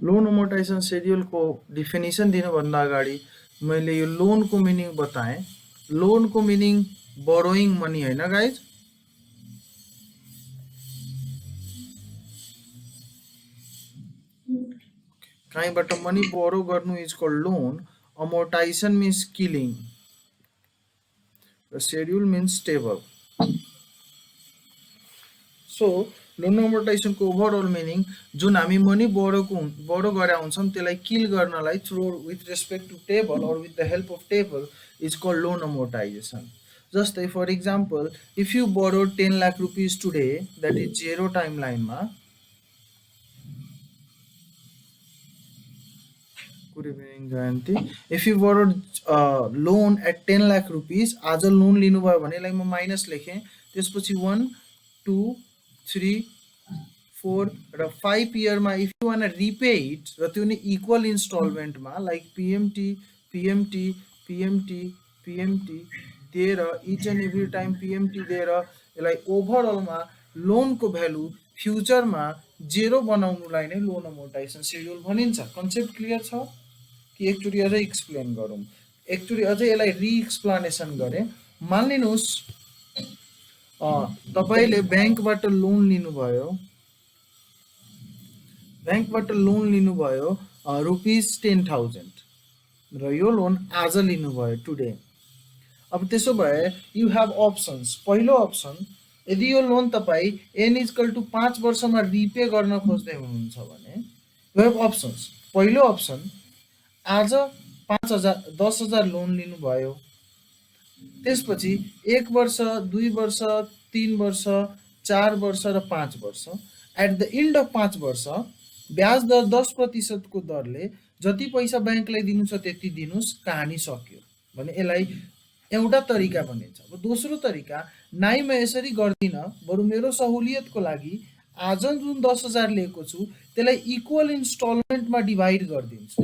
Loan अमोर्टाइजेसन शेड्युलको definition दिनुभन्दा अगाडि मैले यो लोनको मिनिङ बताएँ। लोनको मिनिङ बोरोइङ मनी होइन गाइज। कहीँबाट मनी बोरो गर्नु is called loan. Amortization means killing. Schedule means table. So loan अमोर्टाइजेसनको ओभरअल मिनिङ जुन हामी मनी बोरो गरे हुन्छौँ त्यसलाई किल गर्नलाई through with respect to table और with the help of table is called loan amortization. जस्तै for example if you borrow 10 lakh rupees today that is zero time लाइनमा। Good evening Jayanti. If you borrow loan at 10 lakh rupees, आज loan लिनुभयो भने यसलाई म minus लेखेँ, त्यसपछि 1 2 3 4 र 5 इयरमा if you one repay it र त्यो नि equal इन्स्टलमेन्टमा like PMT PMT PMT PMT दिएर each and every time PMT दिएर यसलाई ओभरअलमा लोनको भ्यालु फ्युचरमा जेरो बनाउनुलाई नै लोन अमोर्टाइजेसन शेड्युल भनिन्छ। कन्सेप्ट क्लियर छ कि एकचोटि अझै एक्सप्लेन गरौँ? एकचोटि अझै यसलाई रिएक्सप्लेनेसन गरेँ। मानिलिनुहोस् तपाईँले ब्याङ्कबाट लोन लिनुभयो, ब्याङ्कबाट लोन लिनुभयो रुपिस 10,000 र यो लोन आज लिनुभयो टुडे। अब त्यसो भए यु हेभ अप्सन्स। पहिलो अप्सन, यदि यो लोन तपाईँ एन इजकल टु 5 वर्षमा रिपे गर्न खोज्दै हुनुहुन्छ भने यु हेभ अप्सन्स। पहिलो अप्सन, आज 5,000 10,000 लोन लिनुभयो, त्यसपछि 1 वर्ष 2 वर्ष 3 वर्ष 4 वर्ष र 5 वर्ष। एट द एन्ड अफ 5 वर्ष ब्याज दर 10% को दरले जति पैसा ब्याङ्कलाई दिनु छ त्यति दिनुस्, कहानी सक्यो भने यसलाई एउटा तरिका भनिन्छ। अब दोस्रो तरिका, नाइ म यसरी गर्दिनँ, बरु मेरो सहुलियतको लागि आज जुन 10,000 लिएको छु त्यसलाई इक्वल इन्स्टलमेन्टमा डिभाइड गरिदिन्छु।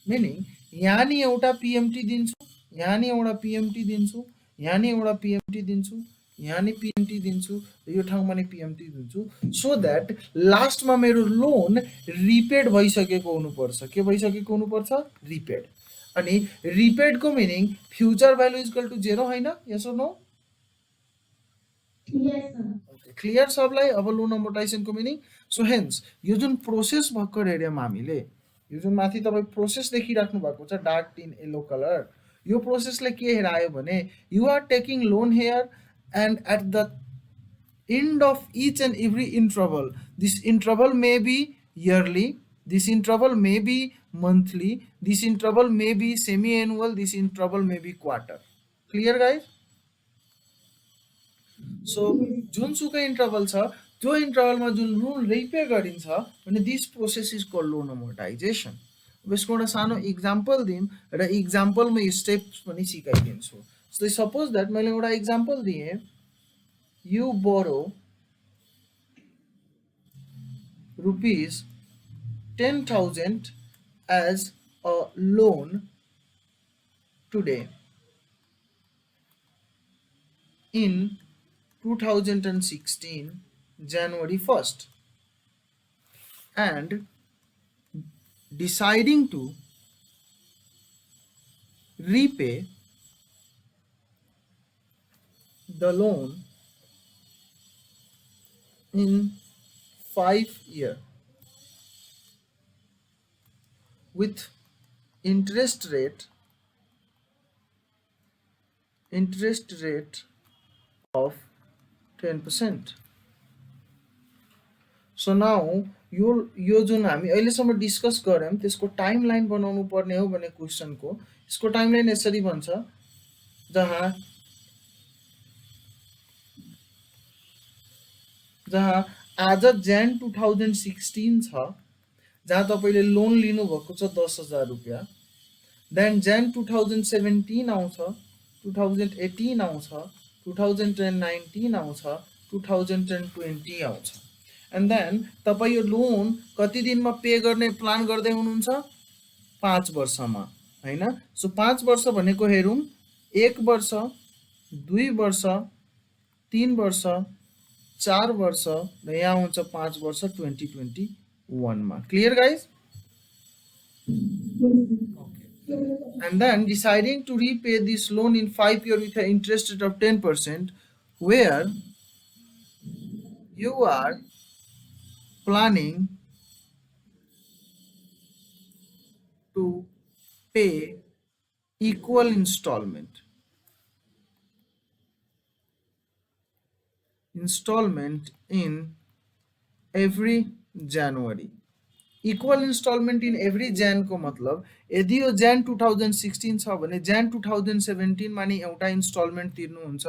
मिनिङ यहाँ नि एउटा पिएमटी दिन्छु, यहाँ नि एउटा पिएमटी दिन्छु, यहाँ नि एउटा पिएमटी दिन्छु, यहाँ नि पिएमटी दिन्छु, यो ठाउँमा नि पिएमटी दिन्छु, सो द्याट लास्टमा मेरो लोन रिपेड भइसकेको हुनुपर्छ। के भइसकेको हुनुपर्छ? रिपेड। अनि रिपेडको meaning future value equal to zero होइन? यस और नो? क्लियर सबलाई? अब लोन अमोर्टाइजेसनको मिनिङ। सो हेन्स यो जुन प्रोसेस भर्खर हेऱ्यौँ हामीले, यो जुन माथि तपाईँ प्रोसेस देखिराख्नु भएको छ डार्क इन येलो कलर, यो प्रोसेसले के हेरायो भने you are taking loan here and at the end of each and every interval, this interval may be yearly, this interval may be monthly, this interval may be semi-annual, this interval may be quarter. Clear guys? So जुनसुकै interval छ त्यो इन्टरभलमा जुन loan repay गरिन्छ भने this process is called loan amortization. अब यसको एउटा सानो इक्जाम्पल दिउँ र इक्जाम्पलमा यो स्टेप्स पनि सिकाइदिन्छु। सो सपोज द्याट मैले एउटा इक्जाम्पल दिएँ, you borrow rupees 10,000 as a loan today in 2016 January 1st and deciding to repay the loan in 5 years with interest rate of 10%. So now यो जुन हामी अहिलेसम्म डिस्कस गऱ्यौँ त्यसको टाइमलाइन बनाउनु पर्ने हो भने क्वेसनको यसको टाइमलाइन यसरी भन्छ, जहाँ आज Jan 2016 छ, जहाँ तपाईँले लोन लिनुभएको छ 10,000 रुपियाँ, देन Jan 2017 आउँछ, 2018 आउँछ, 2019 आउँछ, 2020 आउँछ, एन्ड देन तपाईँ यो लोन कति दिनमा पे गर्ने प्लान गर्दै हुनुहुन्छ? 5 वर्षमा होइन? सो 5 वर्ष भनेको हेरौँ, 1 वर्ष 2 वर्ष 3 वर्ष 4 वर्ष र यहाँ हुन्छ 5 वर्ष 2021 मा। Clear guys? Okay. And then deciding to repay this loan in 5 years with an interest rate of 10%, where you are planning to pay equal installment in every January. Equal instalment in every ज्यानको मतलब यदि यो ज्यान 2016 छ भने ज्यान 2017मा नि एउटा इन्स्टलमेन्ट तिर्नुहुन्छ,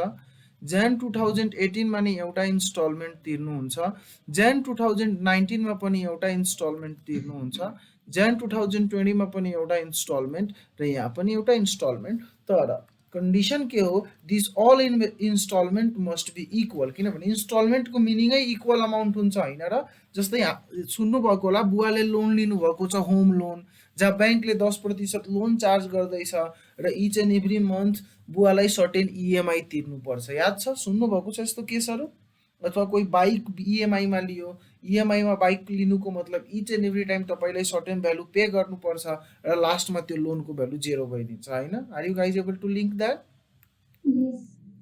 ज्यान 2018मा नि एउटा इन्स्टलमेन्ट तिर्नुहुन्छ, ज्यान 2019मा पनि एउटा इन्स्टलमेन्ट तिर्नुहुन्छ, ज्यान 2020मा पनि एउटा इन्स्टलमेन्ट र यहाँ पनि एउटा इन्स्टलमेन्ट। तर कन्डिसन के हो, this all instalment must be equal, किनभने इन्स्टलमेन्टको मिनिङै इक्वल अमाउन्ट हुन्छ होइन र। जस्तै सुन्नुभएको होला, बुवाले लोन लिनुभएको छ होम लोन, जहाँ ब्याङ्कले 10% लोन चार्ज गर्दैछ र इच एन्ड एभ्री मन्थ बुवालाई सर्टेन इएमआई तिर्नुपर्छ। याद छ, सुन्नुभएको छ यस्तो केसहरू? अथवा कोही बाइक इएमआईमा लियो, इएमआईमा बाइक लिनुको मतलब इच एन्ड एभ्री टाइम तपाईँलाई सर्टेन भ्यालु पे गर्नुपर्छ र लास्टमा त्यो लोनको भ्यालु जेरो भइदिन्छ होइन। Are you guys able to link that?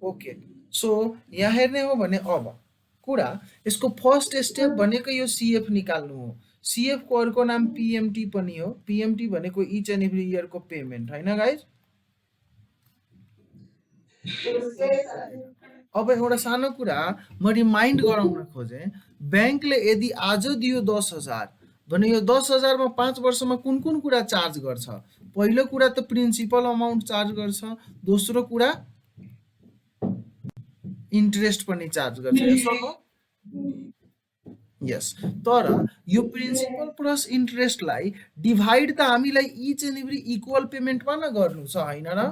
Okay, so यहाँ हेर्ने हो भने अब कुरा यसको फर्स्ट स्टेप भनेको यो सिएफ निकाल्नु हो। सिएफको अर्को नाम पिएमटी पनि हो। पिएमटी भनेको इच एन्ड एभ्री इयरको पेमेन्ट होइन गाइज। अब एउटा सानो कुरा म रिमाइन्ड गराउन खोजेँ, ब्याङ्कले यदि आज दियो 10,000 भने यो 10,000मा 5 वर्षमा कुन कुन कुरा चार्ज गर्छ? पहिलो कुरा त प्रिन्सिपल अमाउन्ट चार्ज गर्छ, दोस्रो कुरा इन्ट्रेस्ट पनि चार्ज गर्छ। यस, तर यो प्रिन्सिपल प्लस इन्ट्रेस्टलाई डिभाइड त हामीलाई इच एन्ड एभ्री इक्वल पेमेन्टमा न गर्नु छ होइन र।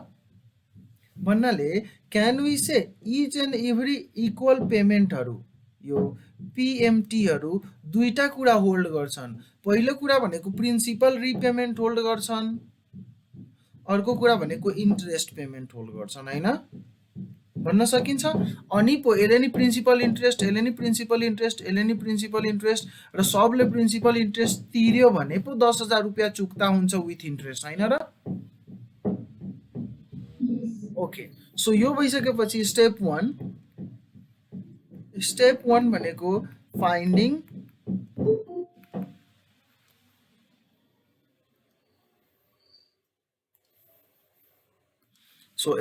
भन्नाले can we say each and every equal पेमेन्टहरू यो पिएमटीहरू दुईटा कुरा होल्ड गर्छन्। पहिलो कुरा भनेको प्रिन्सिपल रिपेमेन्ट होल्ड गर्छन्, अर्को कुरा भनेको इन्ट्रेस्ट पेमेन्ट होल्ड गर्छन् होइन, भन्न सकिन्छ। अनि पो यसले नि प्रिन्सिपल इन्ट्रेस्ट, यसले नि प्रिन्सिपल इन्ट्रेस्ट, यसले नि प्रिन्सिपल इन्ट्रेस्ट र सबले प्रिन्सिपल इन्ट्रेस्ट तिर्यो भने पो 10,000 रुपियाँ चुक्ता हुन्छ विथ इन्ट्रेस्ट होइन र। ओके, सो यो भइसकेपछि स्टेप 1 भनेको फाइन्डिङ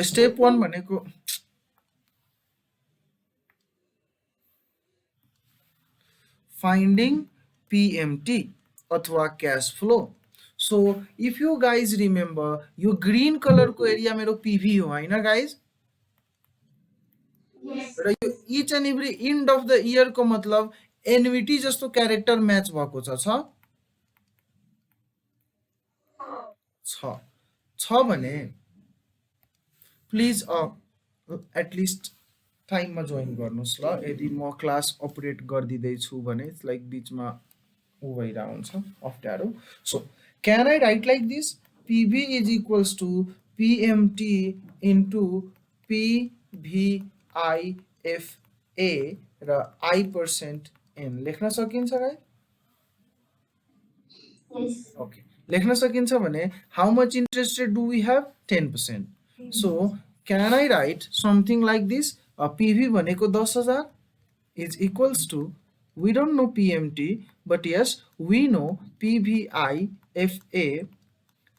स्टेप 1 भनेको फाइन्डिङ पिएमटी अथवा cash flow. So if you guys remember, यो ग्रीन कलरको एरिया मेरो पिभी हो होइन गाइज, र यो each and every end of the इयरको मतलब एन्युटी जस्तो क्यारेक्टर म्याच भएको छ भने प्लिज एटलिस्ट टाइममा जोइन गर्नुहोस् ल। यदि म क्लास अपरेट गरिदिँदैछु भने लाइक बिचमा ऊ भइरहेको हुन्छ अप्ठ्यारो। So can I write like this? PV is equals to PMT into PVIFA र I% N लेख्न सकिन्छ गाइस? Yes. Okay. लेख्न सकिन्छ भने how much interest rate do we have? 10%. So can I write something like this? PV भनेको 10,000 is equals to, we don't know PMT, but yes, we know PVIFA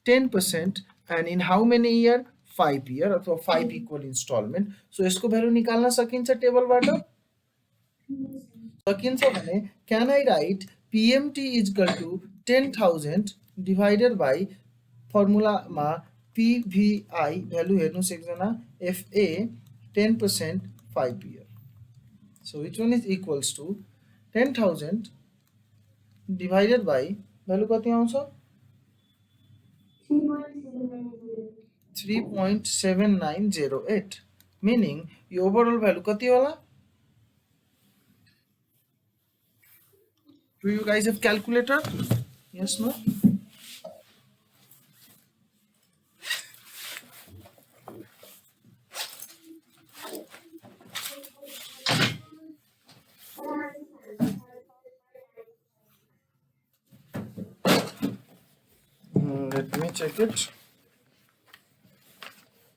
10% and in how many year? 5 year अथवा 5 equal installment. So यसको value निकाल्न सकिन्छ टेबलबाट? सकिन्छ भने can I write PMT is equal to 10,000 divided by फर्मुलामा PVI value हेर्नुस् एकजना, FA 10% 5 year. So which one is equals to 10,000 divided by value कति आउँछ? 3.7908, meaning यो ओभरअल भ्यालु कति होला? Do you guys have calculator? Yes, no? check it.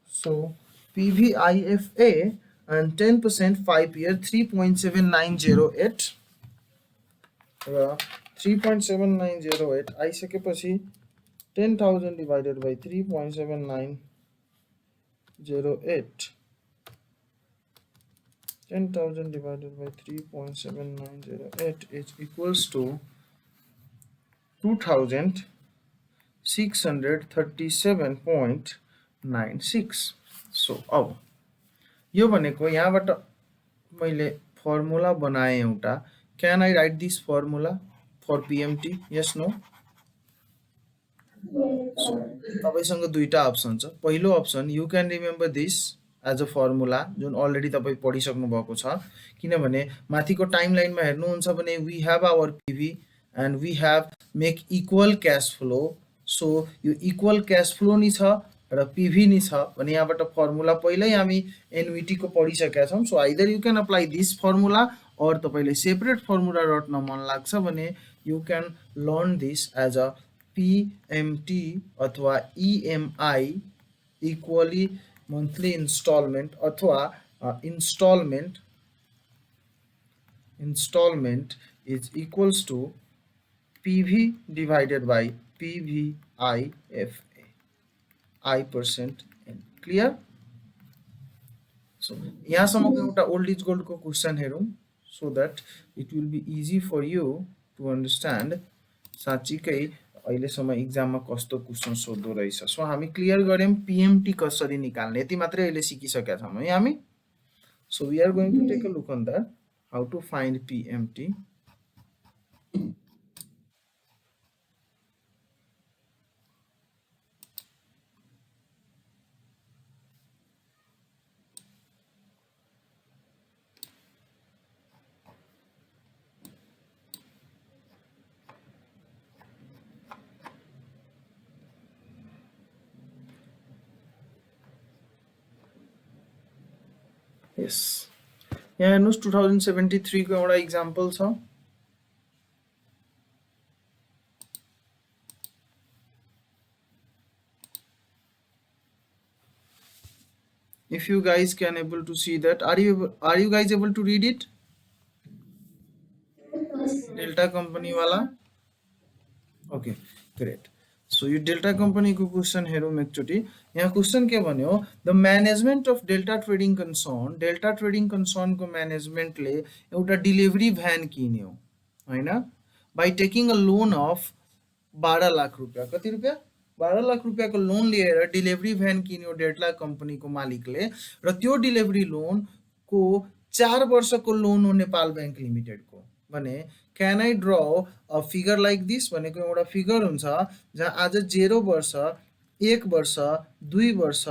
So PVIFA and 10% 5-year 3.7908 र 3.7908 आइसकेपछि 10,000 divided by 3.7908 10,000 divided by 3.7908 is equals to 2,637.96. So अब यो भनेको यहाँबाट मैले फर्मुला बनाएँ एउटा. Can I write this formula for PMT? Yes, no? तपाईसँग दुईटा अप्सन छ. पहिलो option you can remember this as a formula जुन अलरेडी तपाईँ पढिसक्नु भएको छ. किनभने माथिको टाइमलाइनमा हेर्नुहुन्छ भने we have our PV and we have make equal cash flow. So यो इक्वल क्यास फ्लो नि छ र पिभी नि छ भने यहाँबाट फर्मुला पहिल्यै हामी एन्युइटीको पढिसकेका छौँ. So either you can apply this formula और तपाईँले सेपरेट फर्मुला रट्न मन लाग्छ भने you can learn this as a PMT अथवा EMI इक्वली monthly installment अथवा installment is equals to PV divided by PVIFA I%. Clear? So यहाँसम्मको एउटा old is gold को क्वेसन हेरौँ so that it will be easy for you to understand साँच्चीकै अहिलेसम्म एक्जाममा कस्तो question सोध्दो रहेछ. So हामी clear गर्यौँ PMT कसरी निकाल्ने. यति मात्रै अहिले सिकिसकेका छौँ है हामी. So we are going to take a look on that how to find PMT. Yes. यहाँ हेर्नुहोस् 2073 को एउटा इक्जाम्पल छ. If you guys can able to see that, are you guys able to read it? Delta company वाला. Okay, great. So यो Delta कम्पनीको question हेरौँ एकचोटि. यहाँ क्वेसन के भन्यो, the management of Delta trading कन्सर्नको म्यानेजमेन्टले एउटा डेलिभरी भ्यान किन्यो हैन, by taking a loan of 12 lakh रुपियाँ. कति रुपियाँ? 12 लाख रुपियाँको लोन लिएर डेलिभरी भ्यान किन्यो डेल्टा कम्पनीको मालिकले. र त्यो डेलिभरी लोनको 4 वर्षको लोन हो नेपाल बैंक लिमिटेडको भने can I draw a figure like this भनेको एउटा फिगर हुन्छ जहाँ आज 0 वर्ष, 1 वर्ष, 2 वर्ष,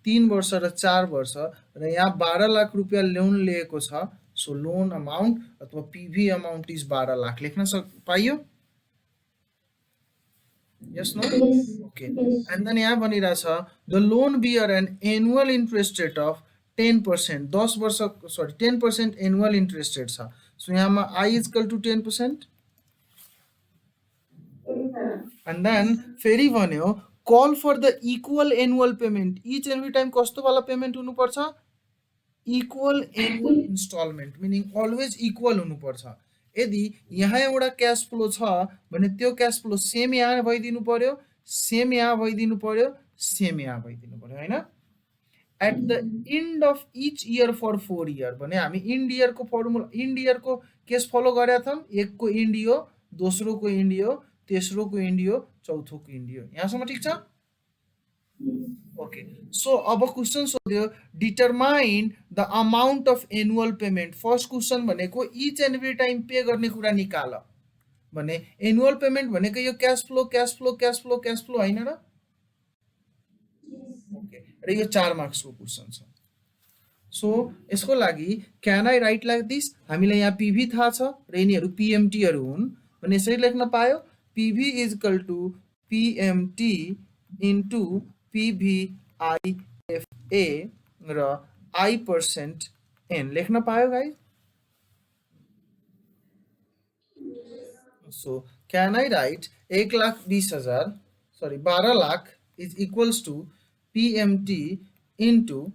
3 वर्ष र 4 वर्ष र यहाँ 12 लाख रुपियाँ लोन लिएको छ. सो लोन अमाउन्ट अथवा PV अमाउन्ट इज 12 लाख लेख्न पाइयो. Yes no? Okay. And then यहाँ भनिरहेछ the loan bear an annual interest rate of 10%. 10 वर्ष सरी 10% एनुअल इन्ट्रेस्ट रेट छ. सो यहाँमा I is equal to 10%. And then फेरि भन्यो call for the equal annual payment. Each every time कस्तो वाला पेमेन्ट हुनुपर्छ? Equal annual instalment, meaning always equal हुनुपर्छ. यदि यहाँ एउटा क्यास फ्लो छ भने त्यो क्यास फ्लो सेम यहाँ भइदिनु पर्यो, सेम यहाँ भइदिनु पर्यो, सेम यहाँ भइदिनु पर्यो हैन. At the end of each year for 4 year भने हामी इन्ड इयरको फर्मुला इन्ड इयरको केस फलो गरेका थियौँ. एकको इन्ड हो, दोस्रोको इन्ड हो, तेस्रोको इन्ड हो, चौथोको इन्ड हो. यहाँसम्म ठिक छ? ओके. सो अब क्वेसन सोध्यो determine the amount of annual payment. First question भनेको each and every time pay गर्ने कुरा निकाल भने एनुअल पेमेन्ट भनेको यो क्यास फ्लो हैन र? ओके. र यो 4 मार्क्सको क्वेसन छ. सो यसको लागि can I right like this. हामीलाई यहाँ PV थाहा छ र यिनीहरू PMTहरू हुन् भने यसरी लेख्न पायो PV is equal to PMT into PVIFA र I%N लेख्न पायो guys. So can I write 1,20,000 sorry 12 lakh is equals to PMT into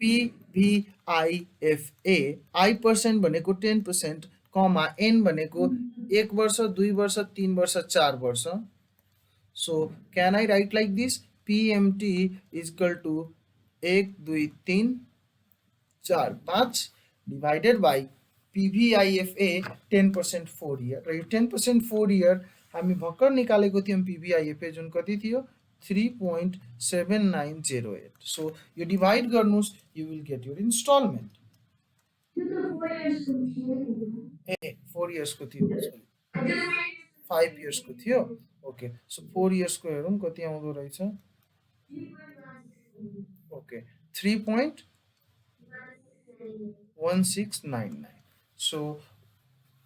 PVIFA. I percent भनेको 10%, कमा N भनेको 1 वर्ष 2 वर्ष 3 वर्ष 4 वर्ष. So can I write like this? PMT is equal to 1 2 3 4 5 divided by PVIFA 10% 4 year. र यो 10% 4 year हामी भर्खर निकालेको थियौं PVIFA जुन कति थियो 3.7908. So you divide गर्नुस्, you will get your installment. 4 years को थियो, 5 years को थियो. Okay, so 4 years को हेरौं कति आउँदो रहेछ. Okay, 3.1699. So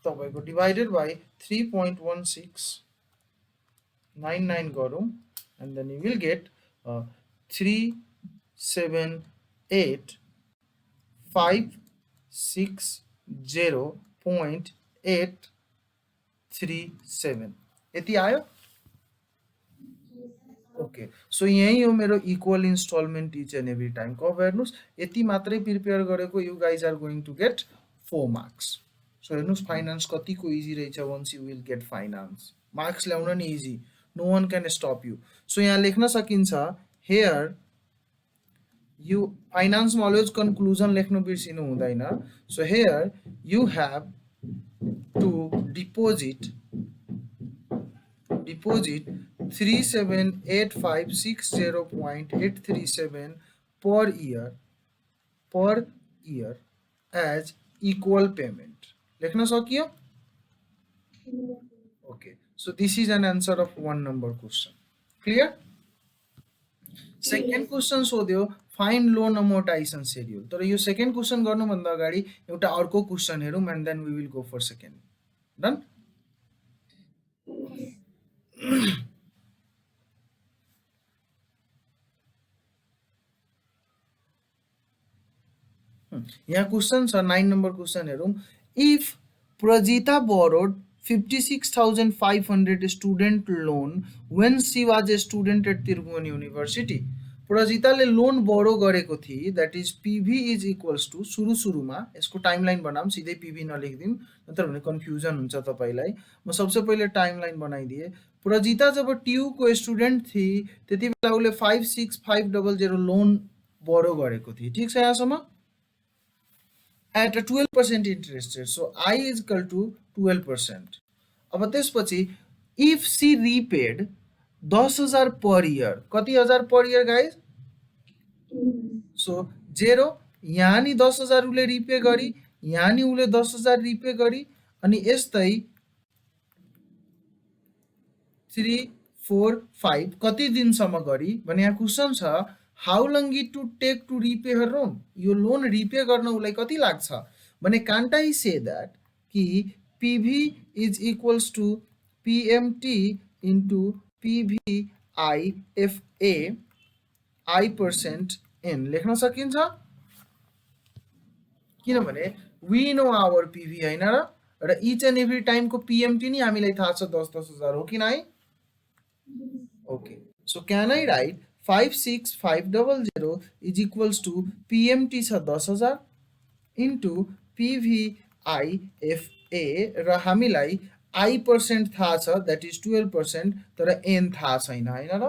तपाईको divided by 3.1699 गरौं, and then you will get 378,560.837. यति आयो. ओके, सो यही हो मेरो equal instalment each and every time को. अब हेर्नुस् यति मात्रै प्रिपेयर गरेको you guys are going to get 4 marks. So हेर्नुस् फाइनान्स कतिको इजी रहेछ. Once you will get finance, marks ल्याउन नि easy, no one can stop you. So यहाँ लेख्न सकिन्छ हेयर यु फाइनान्समा अलवेज कन्क्लुजन लेख्नु बिर्सिनु हुँदैन. So here you have to deposit 378,560.837 per year as equal payment. लेख्न सकियो. Okay, so this is an answer of 1 number question. Clear? Second question सोध्यो find loan amortization schedule. तर यो second question गर्नु भन्दा अगाडि एउटा अर्को question हेरौं and then we will go for second. Done? यहाँ क्वेश्चन छ 9 नंबर क्वेश्चन हेरौं. If Prajita borrowed 56,500 student loan when she was a student at Tirubhuvan University. प्रजिताले लोन बोरो गरेको थिए, that is PV is equals to सुरुमा यसको timeline बनाऊं, सिधै PV नलेख्दिम नत्र भने कन्फ्युजन हुन्छ तपाईलाई. म सबसे पहिले टाइमलाइन बनाइदिए. प्रजिता जब ट्यू को स्टुडेन्ट थिए त्यति बेला उले 56500 लोन बोरो गरेको थिए. ठीक छ यहाँसम्म? at a 12% interest rate. So I is equal to 12%. अब त्यसपछि if she repaid 10,000 per year, कति हजार per year guys? So 0, यहाँ नि 10,000 उले रिपे गरी, यहाँ नि उले 10,000 रिपे गरी, अनि यस्तै 3 4 5 कति दिनसम्म गरी भने यहाँ क्वेशन छ how long it to take to repay her loan. यो लोन रिपे गर्न उलाई कति लाग्छ भने can't I say that कि PV is equals to PMT into PVIFA I% N लेख्न सकिन्छ. किनभने we know our PV हैन र each and every time को PMT नि हामीलाई थाहा छ 10,000 हो कि नै. Okay, so can I write 56500 is equals to PMT छ 10,000 into PVIFA र हामीलाई I% थाहा छ that is 12%, तर N थाहा छैन हैन र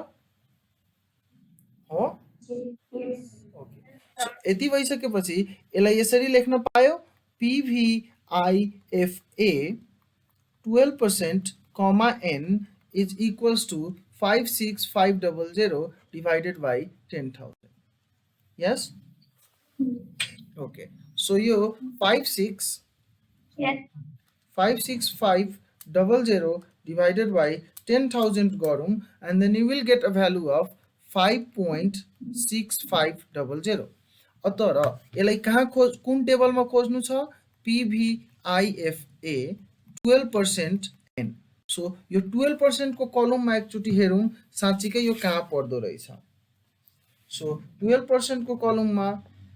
हो. ओके, सो यति भइसकेपछि यसलाई यसरी लेख्न पायो PVIFA 12% comma N is equals to 56500 divided by 10,000. Yes? Okay, so you 56500 divided by 10,000 गरौं and then you will get a value of 5.6500. तर यसलाई कहाँ कुन टेबलमा खोज्नु छ PVIFA 12% N. सो यो 12% को कलममा एकचोटी हेरौं साच्चीकै यो कहाँ पर्दो रहेछ. सो 12% को कलममा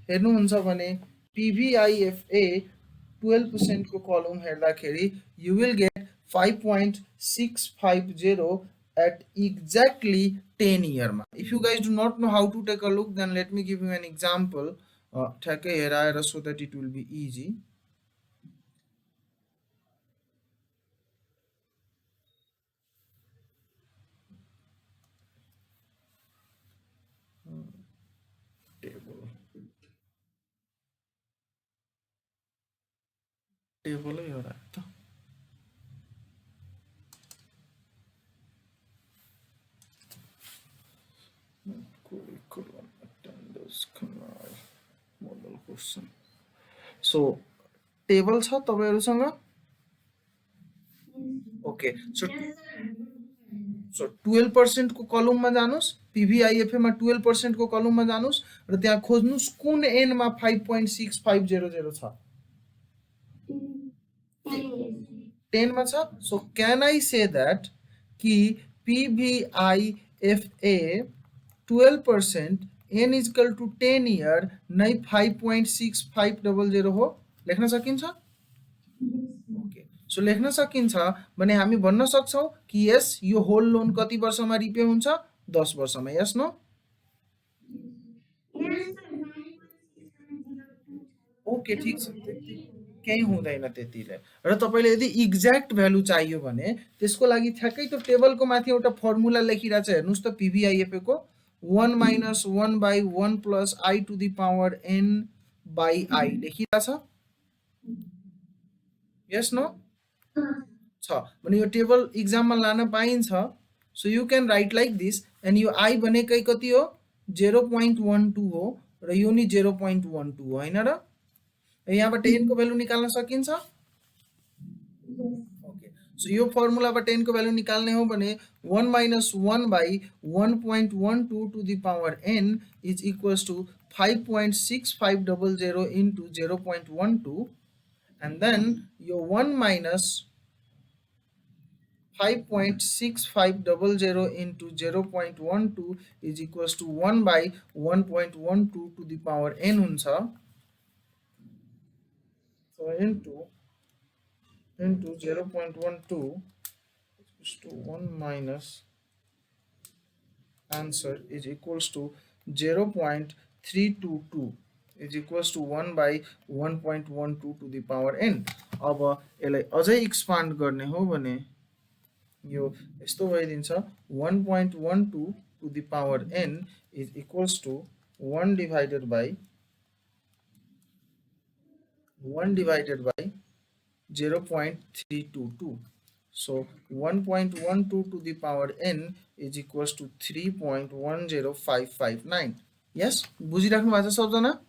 हेर्नुहुन्छ भने PVIFA 12% को कलम हेर्दाखेरि you will get 5.650 at exactly 10 year ma. If you guys do not know how to take a look, then let me give you an example so that it will be easy. Table table है एउटा त curriculum attendance canal model question. So table छ तपाईहरुसँग? Okay so 12% को कलममा जानुस्, पीवीआईएफए मा 12% को कलममा जानुस् र त्यहाँ खोज्नुस् कुन एन मा 5.6500 छ, 10 मा छ. So can I say that कि पीवीआईएफए 12% n is equal to 10 year नै 5.6500 हो, लेख्न सकिन्छ? ओके सो लेख्न सकिन्छ भने हामी भन्न सक्छौं कि यस यो होल लोन कति वर्षमा रिपे हुन्छ? 10 वर्षमा. यस नो? ओके ठीक छ, केही हुँदैन त्यतिले. र तपाईले यदि एक्ज्याक्ट भ्यालु चाहियो भने त्यसको लागि ठ्याक्कै त्यो टेबलको माथि एउटा फर्मुला लेखिरा छ, हेर्नुस् त. पीवीआईएफए को 1 minus 1 by 1 plus I to the power n by I लेखिरा छ. यस नो? छ भने यो टेबल एक्जाममा लान पाइन्छ. So you can write like this. And यो I भनेकै कति हो? 0.12 हो र यो नि 0.12 हो, हैन र? यहाँबाट n को भ्यालु निकाल्न सकिन्छ. ओके सो यो फर्मुलाबाट n को भ्यालु निकाल्ने हो भने 1 minus 1 by 1.12 to the power n is equals to 5.6500 into 0.12, and then your 1 minus 5.6500 into 0.12 is equals to 1 by 1.12 to the power n हुन्छ. So into 0.12 is to 1 minus answer is equals to 0.322 is equals to 1 by 1.12 to the power n. अब यसलाई अझै expand गर्ने हो भने यो यस्तो भइदिन्छ 1.12 to the power n is equals to 1 divided by 0.322. So 1.12 to the power n is equals to 3.10559. yes बुझिराख्नु भएको छ सबजना?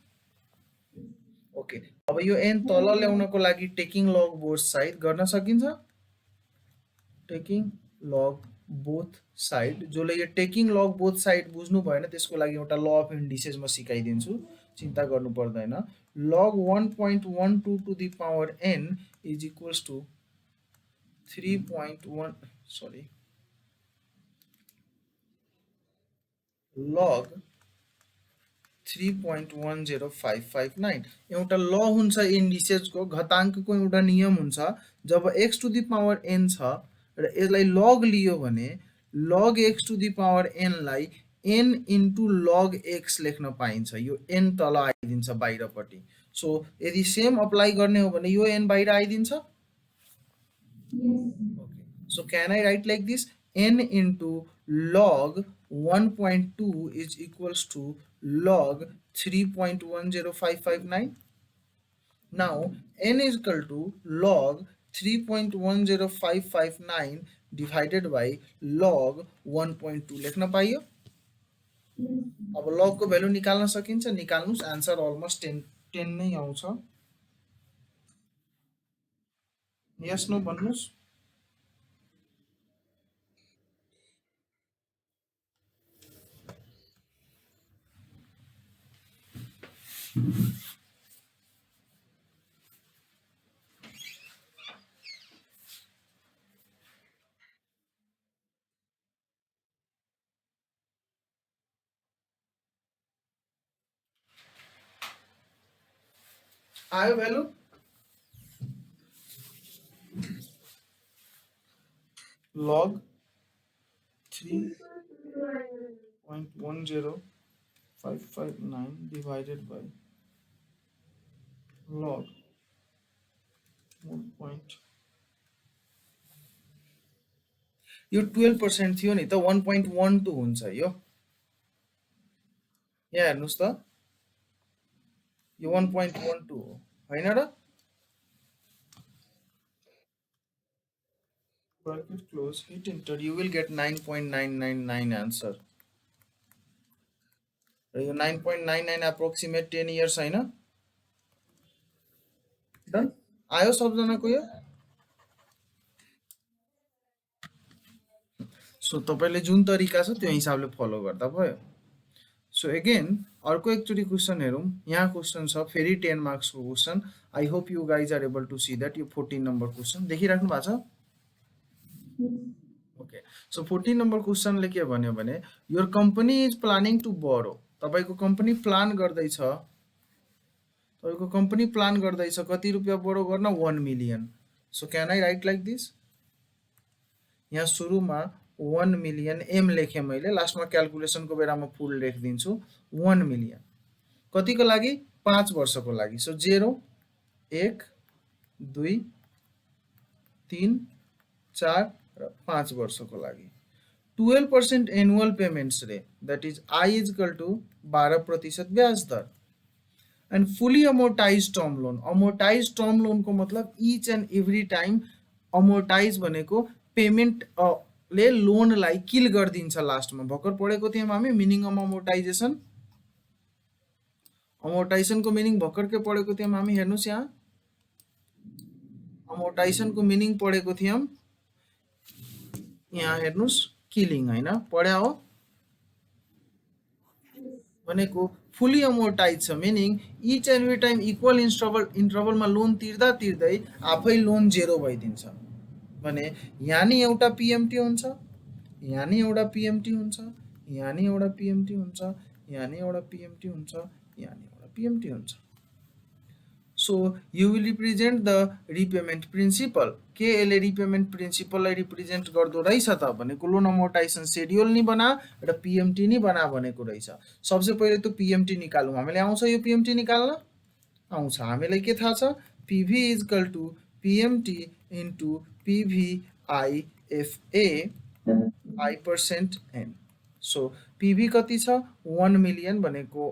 ओके अब यो n तल ल्याउनको लागि टेकिङ लग बोथ साइड गर्न सकिन्छ. टेकिङ लग बोथ साइड, जसले यो टेकिङ लग बोथ साइड बुझ्नु भएन त्यसको लागि एउटा ल अफ इन्डिसेस म सिकाइदिन्छु, चिन्ता गर्नु पर्दैन. log 1.12 to the power n is equals to 3.1 sorry log 3.10559 एउटा ल हुन्छ इन्डिसेसको, घाताङ्कको एउटा नियम हुन्छ. जब x to the power n छ र यसलाई log लियो भने log x to the power n लाई n into log x लेख्न पाइन्छ. यो n तल आइदिन्छ बाहिरपट्टि. सो यदि सेम अप्लाई गर्ने हो भने यो n बाहिर आइदिन्छ. Okay so can I right like this n into log 1.2 is equals to log 3.10559. now n is equal to log 3.10559 divided by log 1.2 लेख्न पाइयो. अब log को भ्यालु निकाल्न सकिन्छ, निकाल्नुस्. आन्सर अलमोस्ट 10 नै आउँछ. यस नो भन्नुस्. आयो value? log 3.10559 divided by log 1. यो 12% थियो नि त 1.12 हुन्छ यो यहाँ हेर्नुस् त यो 1.12 हो हैन र bracket close hit enter you will get 9.999 answer र यो 9.99 approximate 10 years हैन डन आयो सबजनाको यो सो तपाईले जुन तरिका छ त्यो हिसाबले फलो गर्दा भयो सो अगेन अर्को एकचोटी क्वेशन हेरौं यहाँ क्वेशन छ फेरि 10 मार्क्स को question I hope you guys are able to see that यो 14 नम्बर क्वेशन देखिराख्नु भएको छ ओके सो 14 नम्बर क्वेशनले के भन्यो भने your company is planning to borrow तपाईको कम्पनी प्लान गर्दै छ तपाईको कम्पनी प्लान गर्दै छ कति रुपैयाँ बोरो गर्न 1 million so can I right like this यहाँ सुरुमा 1 मिलियन एम लेखे मैले लास्टमा क्याल्कुलेसन को बेलामा फुल लेखिदिन्छु 1 मिलियन कतिको लागि 5 वर्षको लागि सो 0 1 2 3 4 र 5 वर्षको लागि 12% एनुअल पेमेन्ट्स रे that is I is equal to 12% ब्याज दर एंड फुली अमोर्टाइज टर्म लोन को मतलब each and every time amortise भनेको पेमेन्ट ले लोन लाई किल गर्दिन्छ लास्टमा भर्खर पढेको थियौं हामी मिनिङ अफ अमोर्टाइजेसन को मिनिङ भर्खर के पढेको थियौं हामी हेर्नुस् यहाँ अमोर्टाइजेसन को मिनिङ पढेको थियौं यहाँ हेर्नुस् किलिङ हैन पढ्या हो भनेको फुली अमोर्टाइज छ meaning each and every time equal इन्टरभलमा लोन तिर्दा तिर्दै आफै लोन जेरो भइदिन्छ भने यहाँ नि एउटा पीएमटी हुन्छ यहाँ नि एउटा पीएमटी हुन्छ यहाँ नि एउटा पीएमटी हुन्छ यहाँ नि एउटा पीएमटी हुन्छ यहाँ नि एउटा पीएमटी हुन्छ so you will represent the repayment principal के यसले रिपेमेन्ट प्रिन्सिपललाई रिप्रेजेन्ट गर्दो रहेछ त भनेको लोन अमोर्टाइजेसन शेड्युल नि बना र पीएमटी नि बना भनेको रहेछ सबसे पहिले त पीएमटी निकालौं हामीले आउँछ यो पीएमटी निकाल्न आउँछ हामीलाई के थाहा छ PV is equal to PMT into PVIFA I% N so PV कति छ 1 मिलियन भनेको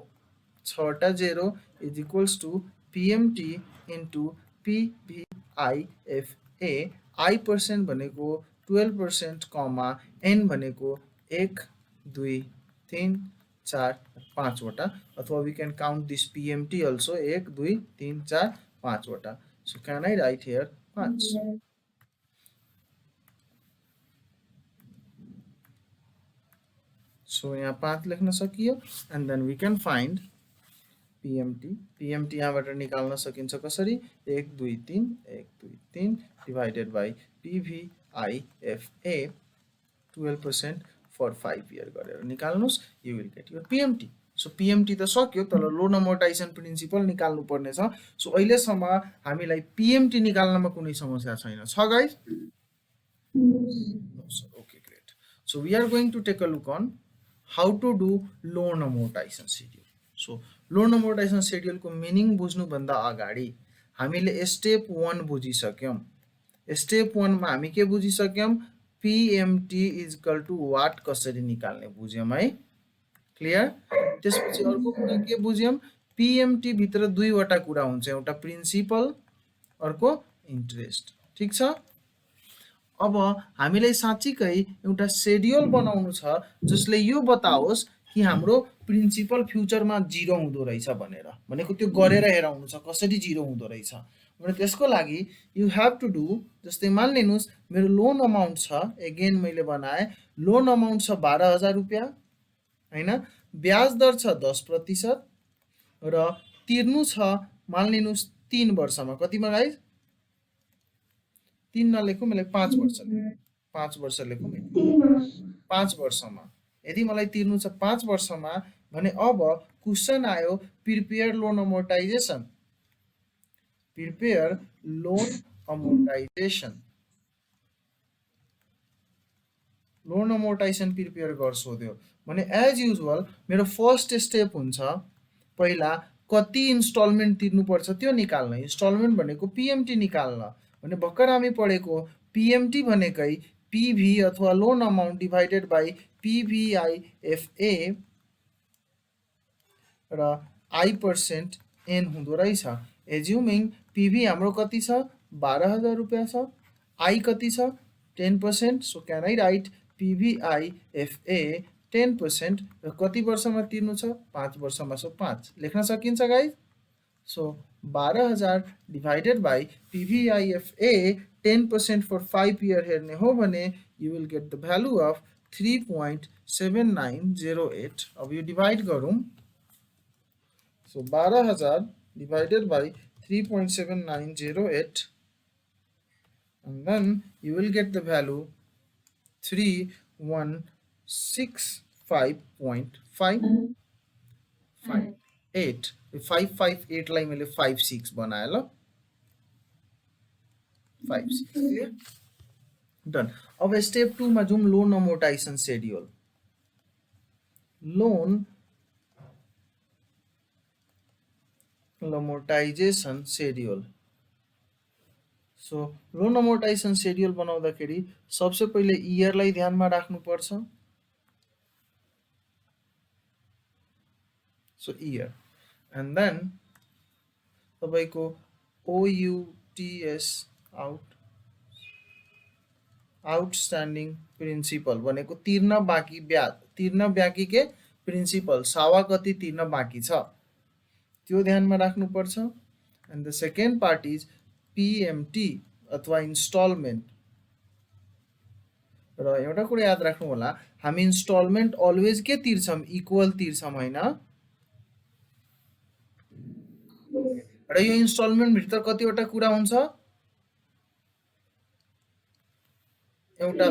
6 टा 0 is equals to PMT into PVIFA I% भनेको 12% कमा N भनेको 1 2 3 4 5 वटा अथवा we can count this PMT also 1 2 3 4 5 वटा so can I write here 5 so यहाँ 5 लेख्न सकियो and then we can find PMT यहाँबाट निकाल्न सकिन्छ कसरी 1 2 3 1 2 3 divided by PVIFA 12% for 5 year गरेर निकाल्नुस् you will get your PMT so PMT त सक्यो तर लोन अमोर्टाइजेसन प्रिन्सिपल निकाल्नु पर्ने छ सो अहिले सम्म हामीलाई PMT निकाल्नमा कुनै समस्या छैन छ guys okay great so we are going to take a look on how to do loan amortization schedule so loan amortization schedule को मिनिङ बुझ्नु भन्दा अगाडि हामीले स्टेप 1 बुझिसक्यौं स्टेप 1 मा हामी के बुझिसक्यौं PMT is equal to what कसरी निकाल्ने बुझ्यौं है क्लियर त्यसपछि अर्को कुरा के बुझ्यौं PMT भित्र दुई वटा कुरा हुन्छ एउटा प्रिन्सिपल अर्को इन्ट्रेस्ट ठीक छ अब हामीलाई साच्चीकै एउटा शेड्युल बनाउनु छ जसले यो बताओस् कि हाम्रो प्रिन्सिपल फ्युचरमा 0 हुँदो रहेछ भनेको त्यो गरेर हेराउनु छ कसरी 0 हुँदो रहेछ भने त्यसको लागि यु हैव टु डु जस्तै मान लिनुस् मेरो लोन अमाउन्ट छ अगेन मैले बनाए लोन अमाउन्ट छ 12000 रुपैयाँ हैन ब्याज दर छ 10% र तिर्नु छ मान लिनुस् 3 वर्षमा कतिमा गाइस 3 नलेखौं मैले 5 वर्ष लेखौं 5 वर्ष लेखौं 5 वर्षमा यदि मलाई तिर्नु छ 5 वर्षमा भने अब क्वेशन आयो प्रिपेयर लोन अमोर्टाइजेसन लोन अमोर्टाइजेसन प्रिपेयर गर सोध्यो भने एज युजुअल मेरो फर्स्ट स्टेप हुन्छ पहिला कति इन्स्टलमेन्ट तिर्नुपर्छ त्यो निकाल्न। इन्स्टलमेन्ट भनेको पिएमटी निकाल्न भने भर्खर हामी पढेको पिएमटी भनेकै पिभी अथवा loan amount divided by PVIFA र आई% एन हुँदो रहेछ। एज्युमिङ पिभी हाम्रो कति छ 12,000 रुपियाँ छ, आई कति छ 10%, so can I right PVIFA 10% र कति वर्षमा तिर्नु छ 5 वर्षमा, सो 5 लेख्न सकिन्छ guys. So 12,000 divided by PVIFA 10% for 5 year हेर्ने हो भने you will get the value of 3.7908। अब यो डिभाइड गरौँ। So 12,000 divided by 3.7908 and then you will get the value 3165.558। 558 लाई मैले 56 बनाए ल 56 डन। अब स्टेप 2 मा जाउँ loan amortization schedule. Loan amortization schedule. So loan amortization schedule बनाउँदाखेरि सबसे पहिले इयरलाई ध्यानमा राख्नुपर्छ। सो इयर एन्ड देन तपाईको OUTS आउटस्ट्यान्डिङ प्रिन्सिपल भनेको तिर्न बाँकी ब्याज, तिर्न बाँकी के प्रिन्सिपल सावा कति तिर्न बाँकी छ त्यो ध्यानमा राख्नुपर्छ। And the second part is PMT अथवा इन्स्टलमेन्ट। र एउटा कुरा याद राख्नु होला, हामी इन्स्टलमेन्ट अलवेज के तिर्छौँ इक्वल तिर्छौँ हैन। र यो इन्स्टलमेन्ट भित्र कतिवटा कुरा हुन्छ एउटा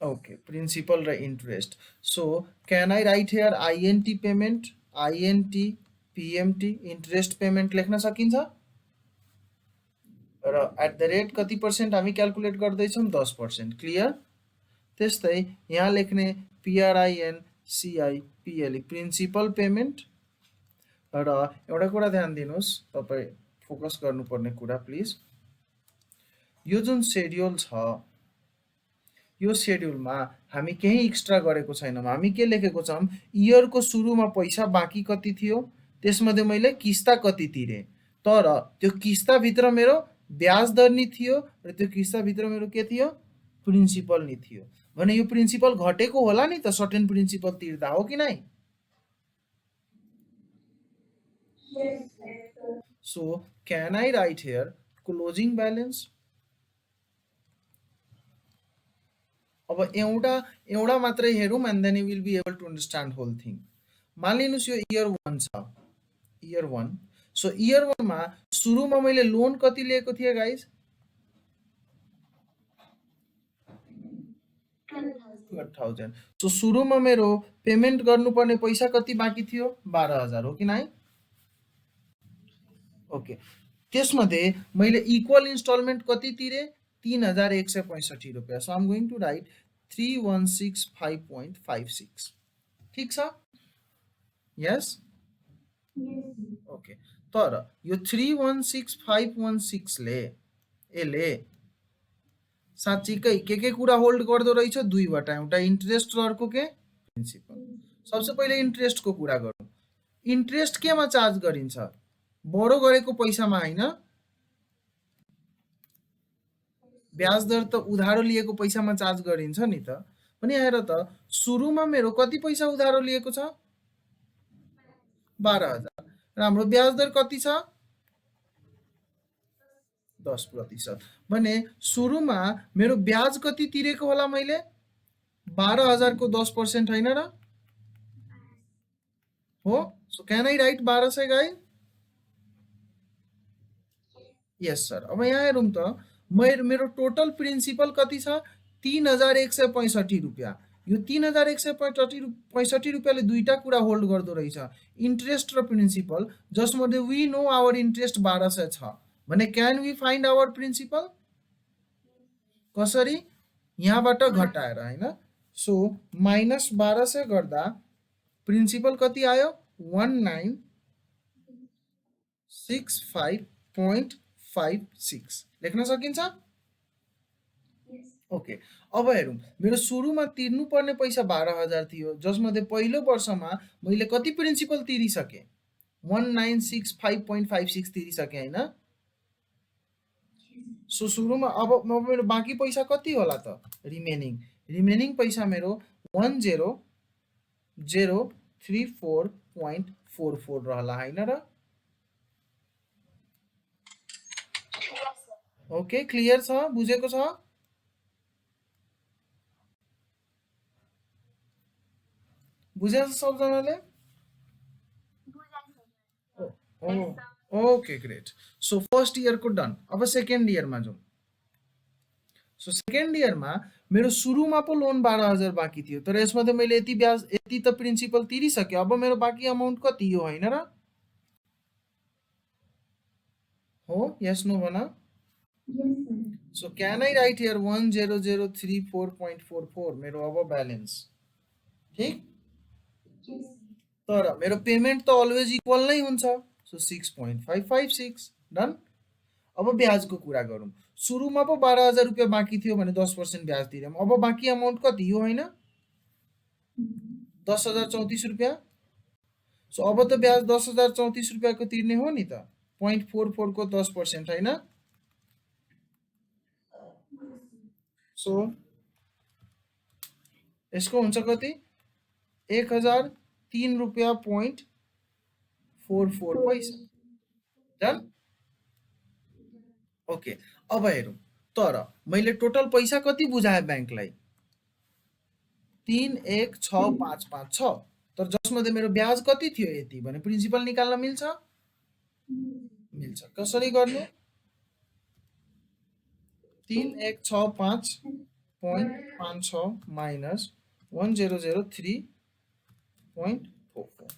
ओके प्रिन्सिपल र interest. So can I write here INT payment, INT PMT interest payment लेख्न सकिन्छ। र एट द रेट कति % हामी क्याल्कुलेट गर्दैछौँ 10%। क्लियर। त्यस्तै यहाँ लेख्ने पिआरआइएन सिआई पिएलई प्रिन्सिपल पेमेन्ट। र एउटा कुरा ध्यान दिनुहोस्, तपाईँ फोकस गर्नुपर्ने कुरा प्लिज, यो जुन शेड्युल छ यो शेड्युलमा हामी केही एक्स्ट्रा गरेको छैनौँ। हामी के लेखेको छौँ इयरको सुरुमा पैसा बाँकी कति थियो त्यसमध्ये मैले किस्ता कति तिरेँ, तर त्यो किस्ताभित्र मेरो ब्याज दर नि थियो र त्यो किस्ताभित्र मेरो के थियो प्रिन्सिपल नि थियो भने यो प्रिन्सिपल घटेको होला नि त सर्टेन प्रिन्सिपल तिर्दा, हो कि नै। So can I write here closing balance. अब एउटा मात्रै हेरौँ and then you will be able to understand whole thing. मानिलिनुहोस् यो इयर 1 छ, इयर 1। सो इयर 1 मा सुरुमा मैले लोन कति लिएको थिएँ गाइज 12,000। सो सुरुमा मेरो पेमेन्ट गर्नुपर्ने पैसा कति बाँकी थियो 12,000, हो कि नै। ओके त्यसमध्ये मैले इक्वल इन्स्टलमेन्ट कति तिरेँ 3,165 रुपियाँ। So I am going to write 3165.56। ठिक छ, यस ओके। तर यो 316516 ले यसले साँच्चीकै के कुरा होल्ड गर्दो रहेछ दुईवटा, एउटा इन्ट्रेस्ट र अर्को के प्रिन्सिपल। सबसे पहिले इन्ट्रेस्टको कुरा गरौँ। इन्ट्रेस्ट केमा चार्ज गरिन्छ बढो गरेको पैसामा हैन, ब्याज दर त उधारो लिएको पैसामा चार्ज गरिन्छ नि त। पनि हेर त सुरुमा मेरो कति पैसा उधारो लिएको छ 12,000 र हाम्रो ब्याज दर कति छ 10%। भने सुरुमा मेरो ब्याज कति तिरेको होला मैले 12,000 को 10% हैन र हो। So can I right 1200 guys. Yes sir. अब यहाँ हेरौँ त मेरो टोटल प्रिन्सिपल कति छ 3,165 रुपियाँ। यो 3,165 रुपियाँले दुईटा कुरा होल्ड गर्दो रहेछ, इन्ट्रेस्ट र प्रिन्सिपल, जसमध्ये वी नो आवर इन्ट्रेस्ट 1200 छ भने can we find our principal कसरी यहाँबाट घटाएर हैन। सो -12 से गर्दा प्रिन्सिपल कति आयो 1965.56 लेख्न सकिन्छ ओके अब हेरौँ मेरो सुरुमा तिर्नुपर्ने पैसा 12,000 थियो जसमध्ये पहिलो वर्षमा मैले कति प्रिन्सिपल तिरिसकेँ 1965.56 तिरिसकेँ हैन सो सुरुमा अब मेरो बाँकी पैसा कति होला त रिमेनिङ पैसा मेरो 10,034.44 रहला हैन र ओके क्लियर छ बुझेको छ बुझेछ सबजनाले okay great so first year को डन अब सेकेन्ड इयरमा जाउँ सो सेकेन्ड इयरमा मेरो सुरुमा पो लोन 12,000 बाँकी थियो तर यसमा त मैले यति ब्याज यति त प्रिन्सिपल तिरिसकेँ अब मेरो बाँकी अमाउन्ट कति हो हैन र हो यस नो भन so can I write here 10034.44 मेरो अब ब्यालेन्स ठीक तर मेरो पेमेन्ट त अलवेज इक्वल नै हुन्छ सो 6.556 डन अब ब्याजको कुरा गरौँ सुरुमा पो 12,000 रुपियाँ बाँकी थियो भने 10% ब्याज तिर्यौँ अब बाँकी अमाउन्ट कति हो हैन 10,034 रुपियाँ सो अब त ब्याज 10,034 रुपियाँको तिर्ने हो नि त 0.44 को 10% हैन सो यसको हुन्छ कति 1,003 रुपियाँ 0.44 पैसा डन ओके अब हेरौँ तर मैले टोटल पैसा कति बुझाएँ ब्याङ्कलाई 31655 तर जसमध्ये मेरो ब्याज कति थियो यति भने प्रिन्सिपल निकाल्न मिल्छ मिल्छ कसरी गर्ने 3165.56 माइनस 1003.44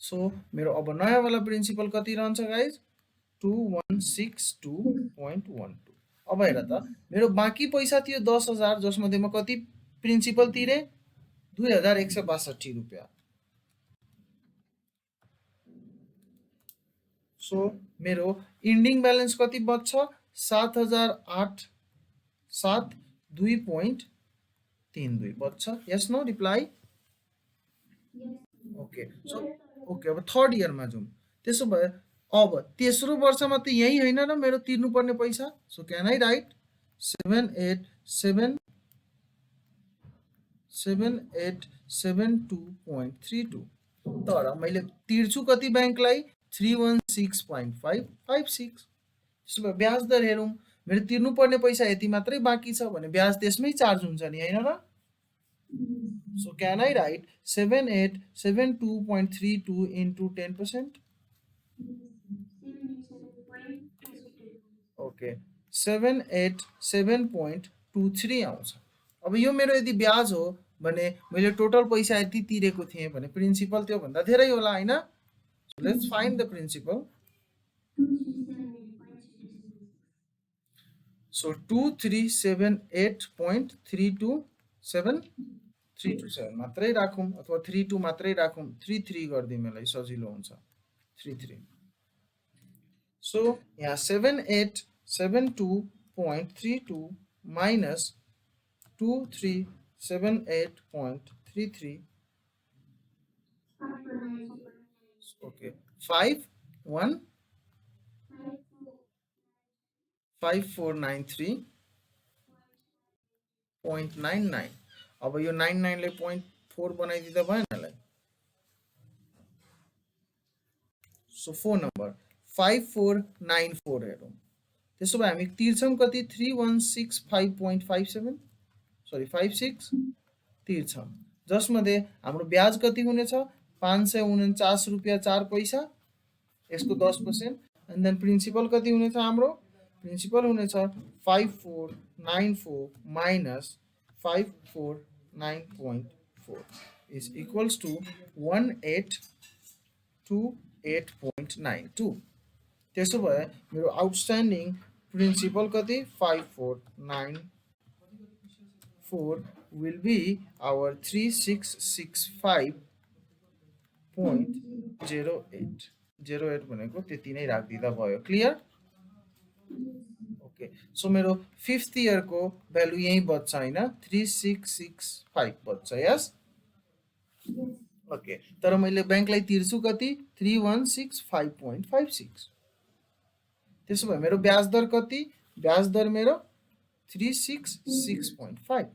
सो मेरो अब नयाँ वाला प्रिन्सिपल कति रहन्छ गाइज 2162.12 अब हेर त मेरो बाँकी पैसा थियो 10,000 जसमध्ये म कति प्रिन्सिपल तिरे 2,162 रुपियाँ सो मेरो इन्डिङ ब्यालेन्स कति बच्छ 7,872.32 बच्छ yes no reply okay so okay अब थर्ड इयरमा जाउँ त्यसो भए अब तेस्रो वर्षमा त यही हैन र मेरो तिर्नुपर्ने पैसा सो क्यान आई राइट 7,872.32 तर मैले तिर्छु कति ब्याङ्कलाई 316.556 त्यसो भए ब्याज दर हेरौँ मेरो तिर्नुपर्ने पैसा यति मात्रै बाँकी छ भने ब्याज त्यसमै चार्ज हुन्छ नि हैन र so can I right 7872.32 into 10% okay 787.23 आउँछ अब यो मेरो यदि ब्याज हो भने मैले टोटल पैसा यति तिरेको थिएँ भने प्रिन्सिपल त्यो भन्दा धेरै होला हैन so let's find the principal so 2378.327 मात्रै राखौँ अथवा 32 मात्रै राखौँ 33 गरिदिउँ यसलाई सजिलो हुन्छ 33 सो यहाँ 7872.32 minus 2378.33 okay 5493.99 अब यो 99 ले 0.4 बनाइदिँदा भएन यसलाई सो फोन नम्बर 5494 हेरौँ त्यसो भए हामी तिर्छौँ कति 3165.57 सरी 56 तिर्छौँ जसमध्ये हाम्रो ब्याज कति हुनेछ 549 रुपियाँ 4 पैसा यसको 10% एन्ड देन प्रिन्सिपल कति हुनेछ हाम्रो प्रिन्सिपल हुनेछ 5494 माइनस 549.4 is equals to 1828.92 त्यसो भए मेरो आउटस्ट्यान्डिङ प्रिन्सिपल कति 5494 will be our 3665.08 08 भनेको त्यति नै राख्दिदा भयो क्लियर ओके सो मेरो 5th इयर को भ्यालु यही बच्छ हैन 3665 बच्छ यस ओके तर मैले बैंकलाई तिर्छु कति 3165.56 त्यसो भए मेरो ब्याज दर कति ब्याज दर मेरो 366.5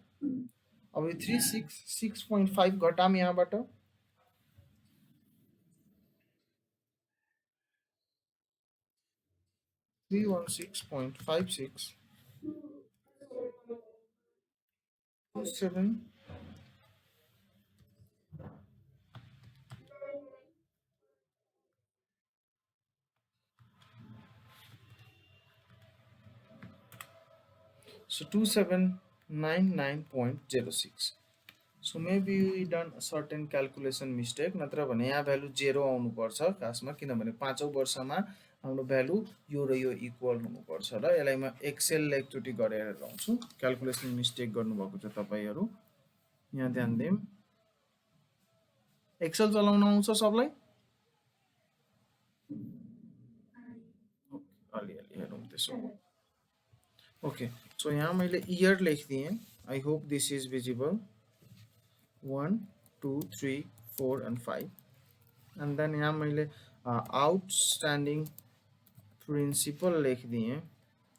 अब यो 366.5 घटाम यहाँबाट 316.56 27 so 2799.06 so maybe we done a certain calculation mistake नत्र भने यहाँ भ्यालु 0 आउनु पर्छ खासमा किनभने 5औं वर्षमा हाम्रो भ्यालु यो र यो इक्वल हुनु पर्छ र यसलाई म एक्सेल ले एकचोटी गरेर लाउँछु क्याल्कुलेसन मिस्टेक गर्नु भएको छ तपाईहरु यहाँ ध्यान देम एक्सेल चलाउन आउँछ सबलाई अलिअलि हेरौँ त्यसो ओके सो यहाँ मैले इयर लेखिदिएँ I hope this is visible 1 2 3 4 and 5 and then यहाँ मैले आउटस्ट्यान्डिङ प्रिन्सिपल लेखिदिएँ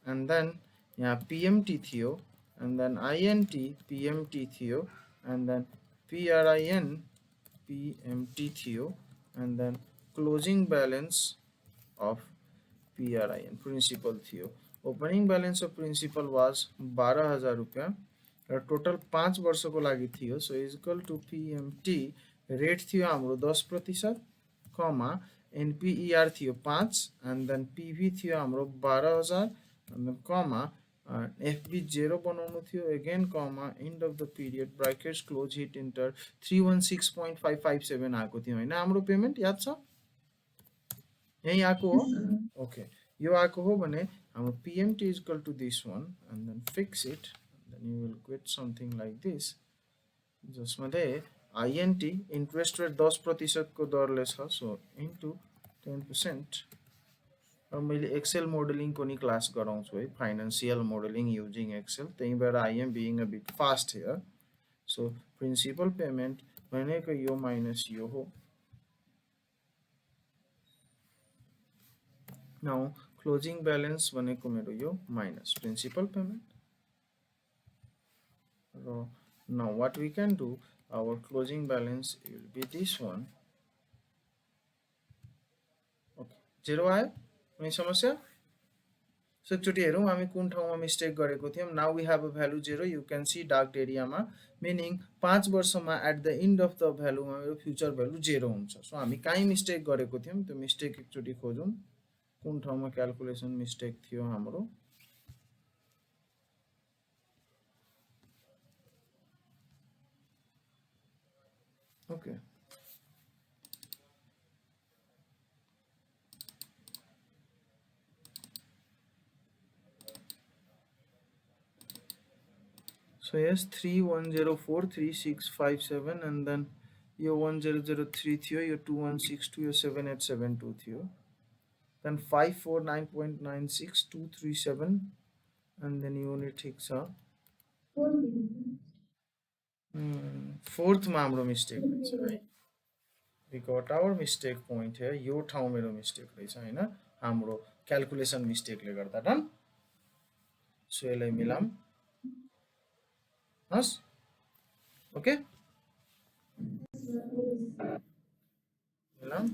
and then यहाँ PMT थियो and then INT PMT थियो and then PRIN PMT थियो and then closing balance of PRIN principal थियो opening balance of principal was 12,000 रुपैयाँ र total 5 वर्षको लागि थियो so is equal to PMT rate थियो हाम्रो 10% कमा NPER थियो 5 and then PV थियो हाम्रो 12,000 and then कमा FB 0 बनाउनु थियो again comma end of the period brackets close hit enter 316.557 आएको थियो हैन हाम्रो पेमेन्ट याद छ यही आएको हो ओके यो आएको हो भने हाम्रो PMT is equal to this one and then fix it and then you will get something like this जसमा INT इन्ट्रेस्ट रेट 10% को दरले छ सो इन्टु 10% अब मैले एक्सेल मोडलिङ को नि क्लास गराउँछु है फाइनान्शियल मोडलिङ युजिङ एक्सेल त्यही भएर I am being a bit fast here so principal payment भनेको यो माइनस यो हो नाउ क्लोजिङ ब्यालेन्स भनेको मेरो यो माइनस प्रिन्सिपल पेमेन्ट र now what we can do our closing balance will be this one okay 0 आयो कुनै समस्या सो एकचोटी हेरौँ हामी कुन ठाउँमा मिस्टेक गरेको थियौं now we have a value 0 you can see dark एरियामा मिनिङ 5 वर्षमा at the end of the भ्यालुमा मेरो फ्युचर भ्यालु 0 हुन्छ सो हामी कहीँ मिस्टेक गरेको थियौं त्यो मिस्टेक एकचोटी खोजौँ कुन ठाउँमा क्याल्कुलेसन मिस्टेक थियो हाम्रो okay so yes 31043657 and then यो 1003 थियो यो 2162 यो 7872 थियो then 5499.96237 and then unit ठीक छ फोर्थ मा हाम्रो मिस्टेक रहेछ है we got our mistake point here यो ठाउँ मेरो मिस्टेक रहेछ हैन हाम्रो क्याल्कुलेसन मिस्टेकले गर्दा डन सो यसलाई मिलाम हस् ओके मिलाम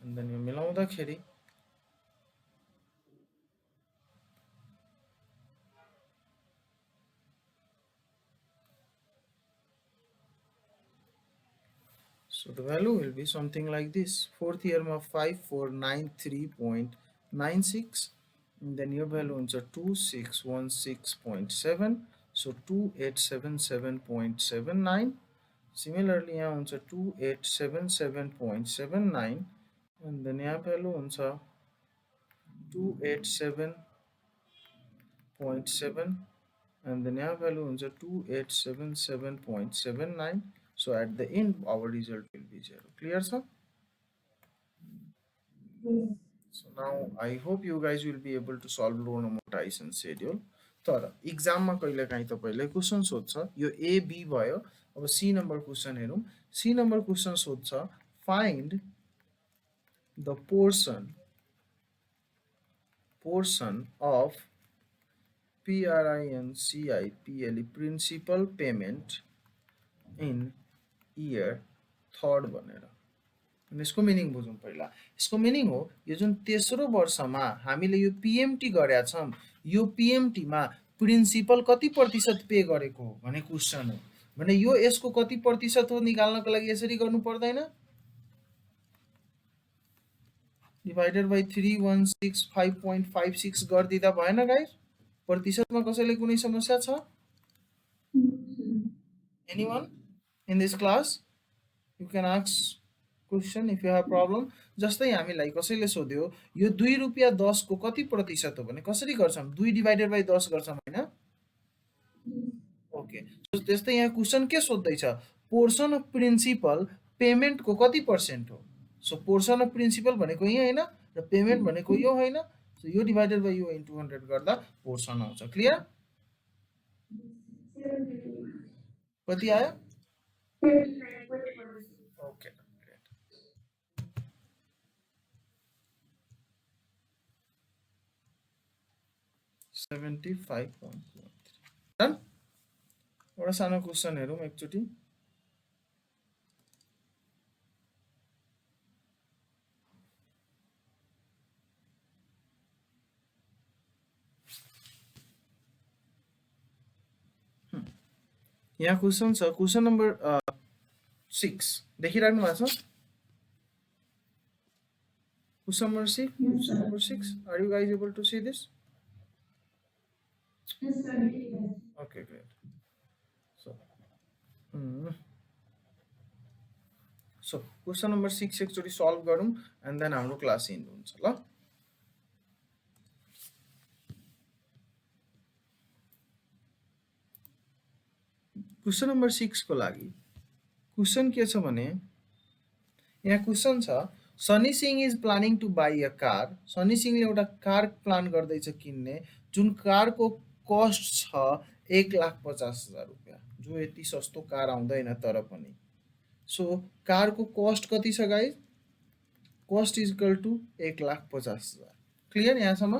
and then यो मिलाउँदाखेरि so the value will be something like this fourth year ma 5493.96 and then your value is 2616.7 so 2877.79 similarly here is 2877.79 and then here value is 287.7 and then यहाँ value हुन्छ 2877.79. So at the end our result will be 0. Clear sir? So now I hope you guys will be able to solve loan amortization schedule. तर इक्जाममा कहिलेकाहीँ तपाईले question सोध्छ यो A B भयो अब सी नम्बर क्वेशन हेरौँ सी नम्बर क्वेशन सोध्छ find the portion of PRINCIPLE principal payment in year third भनेर यसको मिनिङ बुझौँ पहिला यसको मिनिङ हो यो जुन तेस्रो वर्षमा हामीले यो पीएमटी गरेका छौं यो पीएमटी मा प्रिन्सिपल कति प्रतिशत पे गरेको हो भन्ने क्वेशन हो भने यो यसको कति प्रतिशत हो निकाल्नको लागि यसरी गर्नु पर्दैन डिवाइडेड बाइ 3165.56 गर्दिदा भएन गाइस प्रतिशतमा कसैले कुनै समस्या छ anyone in this class you can ask question if you have problem जस्तै हामीलाई कसैले सोध्यो यो 2 रुपैयाँ 10 को कति प्रतिशत हो भने कसरी गर्छौं 2 डिवाइडेड बाइ 10 गर्छौं हैन ओके सो त्यस्तै यहाँ क्वेशन के सोध्दै छ पोर्सन अफ प्रिन्सिपल पेमेन्ट को कति पर्सेन्ट हो सो पोर्सन अफ प्रिन्सिपल भनेको यहाँ हैन र पेमेन्ट भनेको यो हैन सो यो डिवाइडेड बाइ यो इन्टु 100 गर्दा पोर्सन आउँछ क्लियर कति आयो ओके 75.13 डन एउटा सानो क्वेशन हेरौँ एकचोटी यहाँ क्वेशन छ क्वेशन नम्बर 6 देखिराख्नु भएको छ question number 6 are you guys able to see this Yes, sir. Okay, great. So question number 6 एकचोटी सल्भ गरौँ and then हाम्रो क्लास एन्ड हुन्छ ल क्वेशन नम्बर 6 को लागि क्वेशन के छ भने यहाँ क्वेशन छ Sunny Singh is planning to buy a car Sunny सिंहले एउटा कार प्लान गर्दै छ किन्ने जुन कारको कस्ट छ 1,50,000 रुपैयाँ जो यति सस्तो कार आउँदैन तर पनि सो कारको कस्ट कति छ guys cost is equal to 1,50,000 clear यहाँसम्म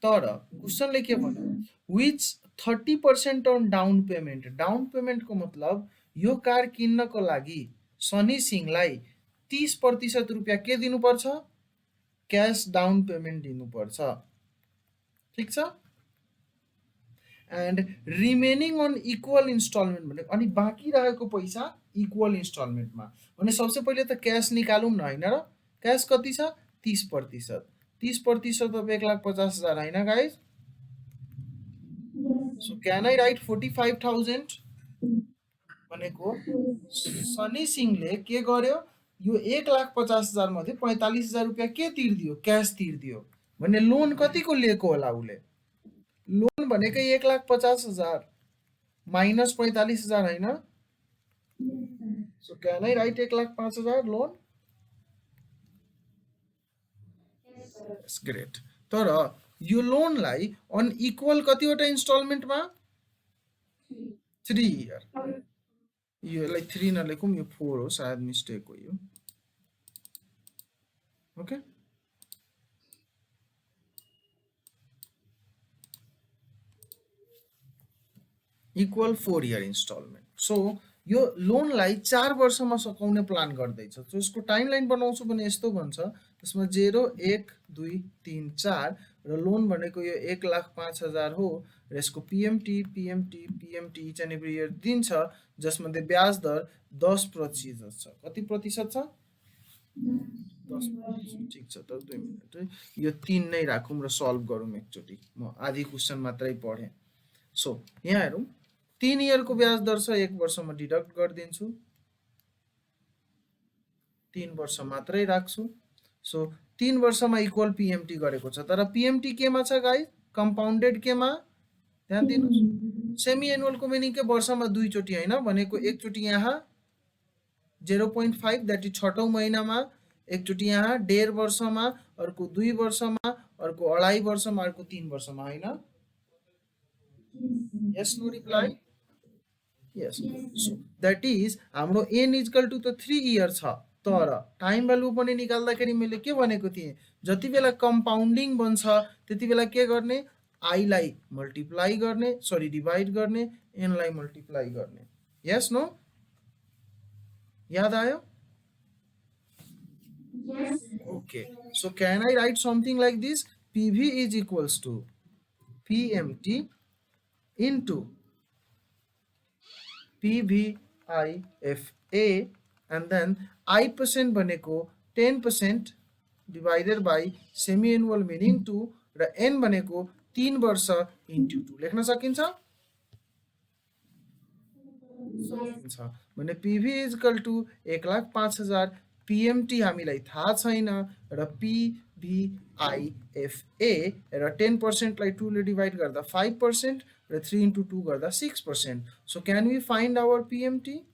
तर क्वेशनले के भन्यो व्हिच 30% अन डाउन पेमेन्ट को मतलब यो कार किन्नको लागि सनी सिंहलाई 30% रुपैयाँ के दिनुपर्छ क्याश डाउन पेमेन्ट दिनुपर्छ ठीक छ and remaining on equal instalment भने अनि बाँकी रहेको पैसा इक्वल इन्स्टलमेन्टमा भने सबसे पहिले त क्याश निकालौँ न हैन र क्याश कति छ 30% 30% अफ 1,50,000 हैन guys so can I right 45,000 भनेको सनी सिंहले के गर्यो यो 1,50,000 मध्ये 45,000 रुपैयाँ के तिर्दियो क्याश तिर्दियो भने लोन कतिको लिएको होला उले लोन भनेकै 1,50,000 माइनस 45,000 हैन so can I right 1,05,000 loan yes great तर यो लोनलाई अन इक्वल कतिवटा इन्स्टलमेन्टमा 3 इयर योलाई 3 नलेखौँ यो 4 हो सायद मिस्टेक हो यो okay equal 4 year instalment so यो लोनलाई 4 वर्षमा सकाउने प्लान गर्दैछ सो यसको टाइमलाइन बनाउँछु भने यस्तो भन्छ त्यसमा 0 1 2 3 4 र लोन भनेको यो 1,05,000 हो र यसको PMT each and every year दिन्छ जसमध्ये ब्याज दर 10% छ कति प्रतिशत छ 10% ठीक छ त 2 मिनेट यो 3 नै राखौँ र सल्भ गरौँ एकचोटी म आधी क्वेशन मात्रै पढे सो यहाँ हेरौँ 3 इयर को ब्याज दर छ 1 वर्षमा डिडक्ट गर्दिन्छु 3 वर्ष मात्रै राख्छु सो 3 वर्षमा इक्वल पीएमटी गरेको छ तर पीएमटी केमा छ गाइस कंपाउंडेड केमा ध्यान दिनुस् सेमी एनुअल को मिनिङ के वर्षमा दुई चोटी हैन भनेको एकचोटी यहाँ 0.5 दैट इज छठौं महिनामा एकचोटी यहाँ 1.5 वर्षमा अर्को 2 वर्षमा अर्को 2.5 वर्षमा अर्को 3 वर्षमा हैन yes no reply yes so that is हाम्रो n इक्वल टु त 3 इयर छ तर टाइम भ्यालु पनि निकाल्दाखेरि मैले के भनेको थिए जति बेला कम्पाउन्डिङ बन्छ त्यति बेला के गर्ने i लाई मल्टिप्लाई गर्ने सरी डिवाइड गर्ने n लाई मल्टिप्लाई गर्ने yes no याद आयो Yes. okay so can I write something like this pv is equals to pmt into PVIFA and then I% भनेको 10% divided by semi-annual meaning 2 र N भनेको 3 वर्ष into 2 लेख्न सकिन्छ भने PV is equal to 1,05,000 PMT हामीलाई थाहा छैन र PVIFA र 10% लाई 2 ले डिवाइड गर्दा 5% र 3 into 2 गर्दा 6%. So can we find our PMT?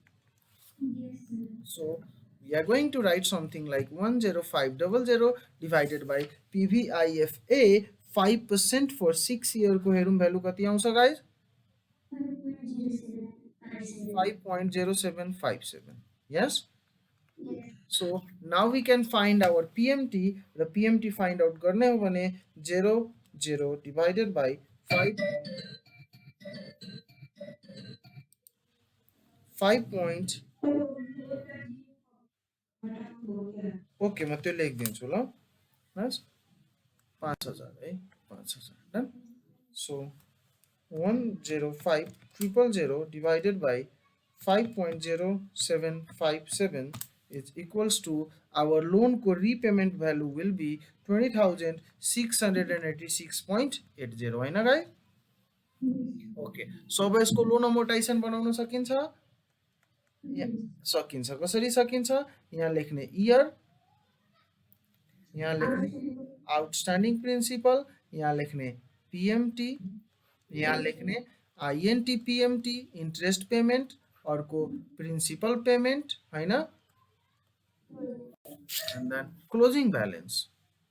Yes, sir. So we are going to write something like 10500 divided by PVIFA 5% for 6 year को हेरौं भ्यालु कति आउँछ guys 5.0757 yes Yes. so now we can find our PMT the PMT find out गर्ने हो भने 0 divided by 5 okay म त्यो लेखिदिन्छु ल बस 5000 है 5000 done so 105,000 divided by 5.0757 is equals to our loan को repayment value will be 20,686.80 हैन गाइस ओके सो अब यसको लोन अमोर्टाइजेसन बनाउन सकिन्छ सकिन्छ कसरी सकिन्छ यहाँ लेख्ने इयर यहाँ लेख्ने आउटस्ट्यान्डिङ प्रिन्सिपल यहाँ लेख्ने पीएमटी यहाँ लेख्ने आईएनटी पीएमटी इन्ट्रेस्ट पेमेन्ट अर्को प्रिन्सिपल पेमेन्ट हैन and then closing balance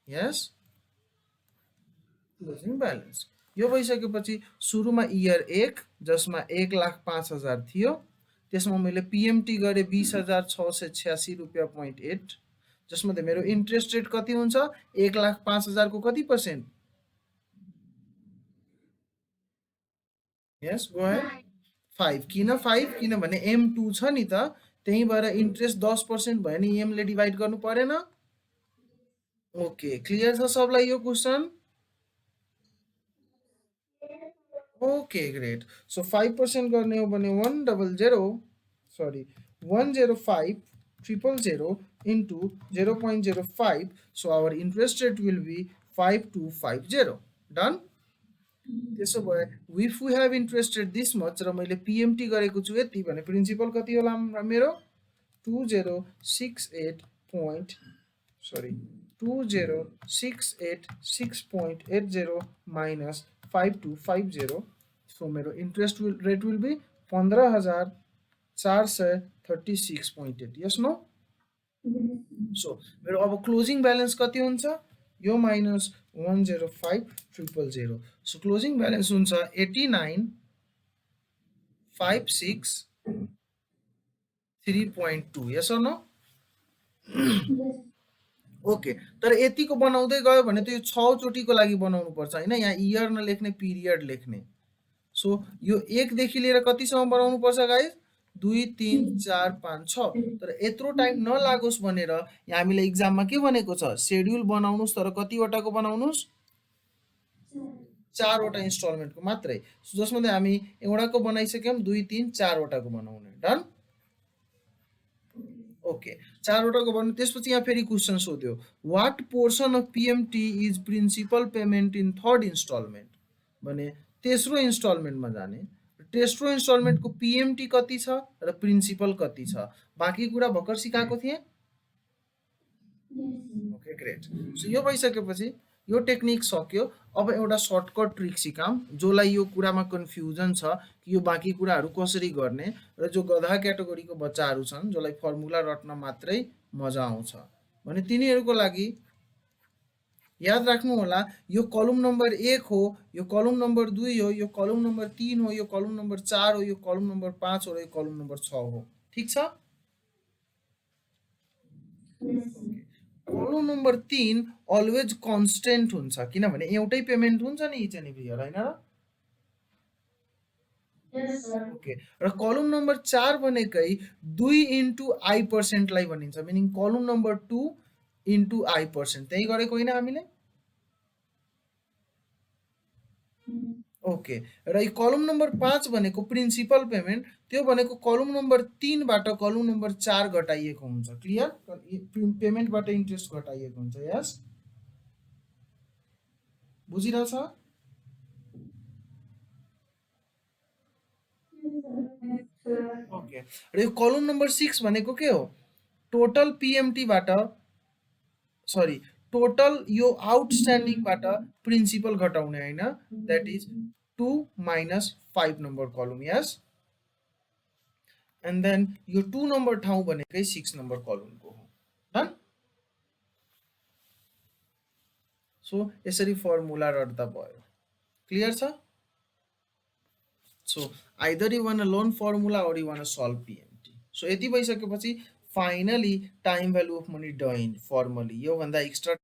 yes closing balance यो भइसकेपछि सुरुमा इयर 1 जसमा 1,05,000 थियो त्यसमा मैले पीएमटी गरे 20,686 रुपैयाँ 0.8 जसमा मेरो इन्ट्रेस्ट रेट कति हुन्छ 1,05,000 को कति पर्सेन्ट यस गो अहेड 5 किन 5 किनभने M2 छ नि त त्यही भएर इन्ट्रेस्ट 10% भयो नि M ले डिवाइड गर्नु परेन ओके क्लियर छ सबलाई यो क्वेशन ओके ग्रेट सो 5% गर्ने हो भने 105,000 into 0.05 so our interest rate will be 5250 done त्यसो भए if we have interest rate this much र मैले PMT गरेको छु यति भने प्रिन्सिपल कति होला मेरो 2068.80 minus 5250 so मेरो interest rate will be 15,436.8 yes no so मेरो अब क्लोजिङ ब्यालेन्स कति हुन्छ यो माइनस 105,000 so क्लोजिङ ब्यालेन्स हुन्छ 89,563.2 yes or no ओके तर यतिको बनाउँदै गयो भने त यो 6 चोटीको लागि बनाउनु पर्छ हैन यहाँ इयर नलेख्ने पिरियड लेख्ने सो यो 1 देखि लिएर कति सम्म बनाउनु पर्छ गाइस 2 3 4 5 6 तर यत्रो टाइम नलागोस् भनेर यहाँ हामीले एक्जाममा के भनेको छ शेड्युल बनाउनुस् तर कति वटाको बनाउनुस् 4 वटा इन्स्टलमेन्टको मात्रै जसमा हामी एउटाको बनाइसक्यौं 2 3 4 वटाको बनाउने डन ओके 4 वटाको बनाउनु त्यसपछि यहाँ फेरि क्वेशन सोध्यो what portion of PMT is principal payment in third instalment भने तेस्रो इन्स्टलमेन्टमा जाने तेस्रो इन्स्टलमेन्टको पीएमटी कति छ र प्रिन्सिपल कति छ बाँकी कुरा भर्खर सिकाएको थिए ओके ग्रेट सो यो भइसकेपछि यो टेक्निक सक्यो। अब एउटा सर्टकट ट्रिक सिकाऊँ जसलाई यो कुरामा कन्फ्युजन छ कि यो बाँकी कुराहरू कसरी गर्ने र जो गधा क्याटेगोरीको बच्चाहरू छन् जसलाई फर्मुला रट्न मात्रै मजा आउँछ भने तिनीहरूको लागि याद राख्नु होला यो कलम नम्बर 1 हो, यो कलम नम्बर 2 हो, यो कलम नम्बर 3 हो, यो कलम नम्बर 4 हो, यो कलम नम्बर 5 हो र यो कलम नम्बर 6 हो। ठीक छ? Yes, sir. कलम नम्बर 3 अलवेज कन्स्टेन्ट हुन्छ किनभने एउटै पेमेन्ट हुन्छ नि इच एन्ड एभ्री इयर हैन र? Yes, sir. ओके र कलम नम्बर 4 भनेकै 2 इन्टु आई पर्सेन्टलाई भनिन्छ मिनिङ कलम नम्बर 2 इन्टु आई पर्सेन्ट त्यही गरेको होइन हामीले? ओके र यो कलम नम्बर 5 भनेको प्रिन्सिपल पेमेन्ट त्यो भनेको कलम नम्बर 3 बाट कलम नम्बर 4 घटाइएको हुन्छ। क्लियर? पेमेन्टबाट इन्ट्रेस्ट घटाइएको हुन्छ। यस बुझिरहेछ? ओके र यो कलम नम्बर 6 भनेको के हो? टोटल पीएमटी बाट सरी टोटल यो आउटस्ट्यान्डिङबाट प्रिन्सिपल घटाउने हैन दैट इज 2 minus 5 नम्बर कलम। यस एन्ड देन यो 2 नम्बर ठाउँ भनेकै 6 नम्बर कलमको हो। डन? सो यसरी फर्मुला रट्दा भयो। क्लियर छ? So either you want to learn formula or you want to solve PMT. So यति भइसकेपछि finally time value of money done firmly यो भन्दा एक्स्ट्रा